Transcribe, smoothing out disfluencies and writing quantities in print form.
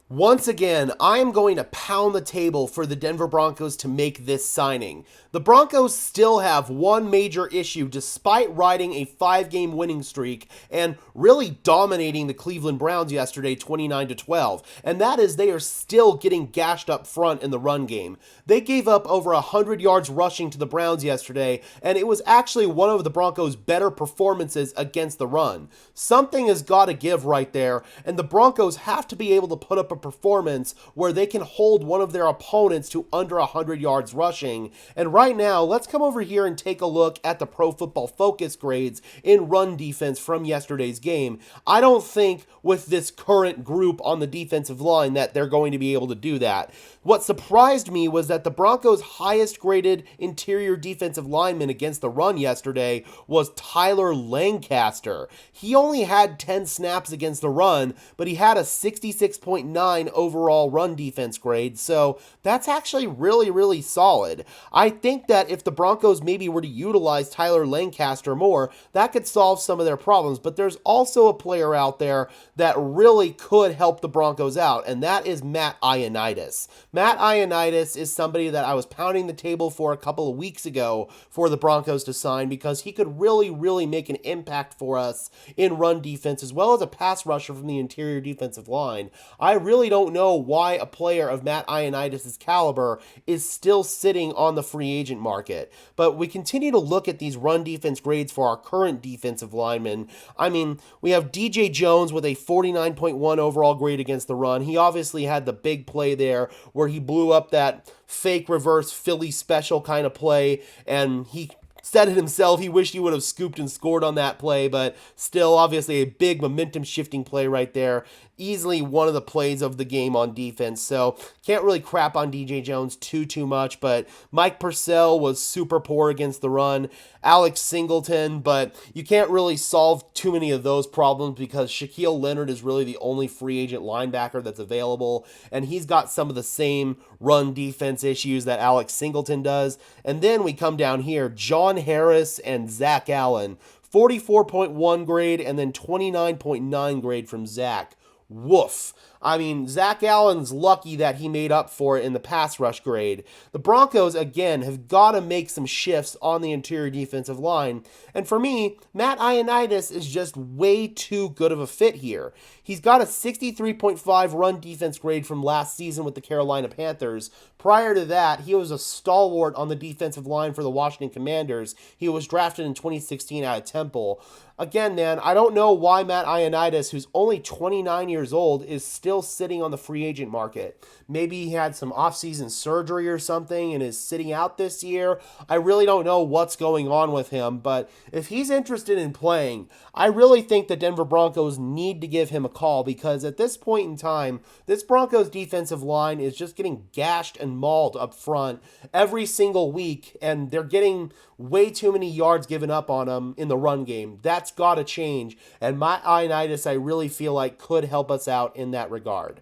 Once again, I am going to pound the table for the Denver Broncos to make this signing. The Broncos still have one major issue despite riding a 5-game winning streak and really dominating the Cleveland Browns yesterday 29-12, and that is they are still getting gashed up front in the run game. They gave up over 100 yards rushing to the Browns yesterday, and it was actually one of the Broncos' better performances against the run. Something has got to give right there, and the Broncos have to be able to put up a performance where they can hold one of their opponents to under 100 yards rushing. And right now, let's come over here and take a look at the Pro Football Focus grades in run defense from yesterday's game. I don't think with this current group on the defensive line that they're going to be able to do that. What surprised me was that the Broncos' highest graded interior defensive lineman against the run yesterday was Tyler Lancaster. He only had 10 snaps against the run, but he had a 66.9 overall run defense grade, so that's actually really, really solid. I think that if the Broncos maybe were to utilize Tyler Lancaster more, that could solve some of their problems, but there's also a player out there that really could help the Broncos out, and that is Matt Ioannidis. Matt Ioannidis is somebody that I was pounding the table for a couple of weeks ago for the Broncos to sign because he could really, really make an impact for us in run defense as well as a pass rusher from the interior defensive line. I really don't know why a player of Matt Ioannidis' caliber is still sitting on the free agent market. But we continue to look at these run defense grades for our current defensive linemen. I mean, we have DJ Jones with a 49.1 overall grade against the run. He obviously had the big play there where he blew up that fake reverse Philly special kind of play, and he said it himself. He wished he would have scooped and scored on that play, but still, obviously, a big momentum shifting play right there. Easily one of the plays of the game on defense, so can't really crap on DJ Jones too much, but Mike Purcell was super poor against the run. Alex Singleton, but you can't really solve too many of those problems because Shaquille Leonard is really the only free agent linebacker that's available, and he's got some of the same run defense issues that Alex Singleton does. And then we come down here, John Harris and Zach Allen, 44.1 grade and then 29.9 grade from Zach. Woof. I mean, Zach Allen's lucky that he made up for it in the pass rush grade. The Broncos, again, have got to make some shifts on the interior defensive line. And for me, Matt Ioannidis is just way too good of a fit here. He's got a 63.5 run defense grade from last season with the Carolina Panthers. Prior to that, he was a stalwart on the defensive line for the Washington Commanders. He was drafted in 2016 out of Temple. Again, man, I don't know why Matt Ioannidis, who's only 29 years old, is still sitting on the free agent market. Maybe he had some offseason surgery or something and is sitting out this year. I really don't know what's going on with him, but if he's interested in playing, I really think the Denver Broncos need to give him a call because at this point in time, this Broncos defensive line is just getting gashed and mauled up front every single week, and they're getting way too many yards given up on them in the run game. That's got to change, and Matt Ioannidis, I really feel like, could help us out in that regard.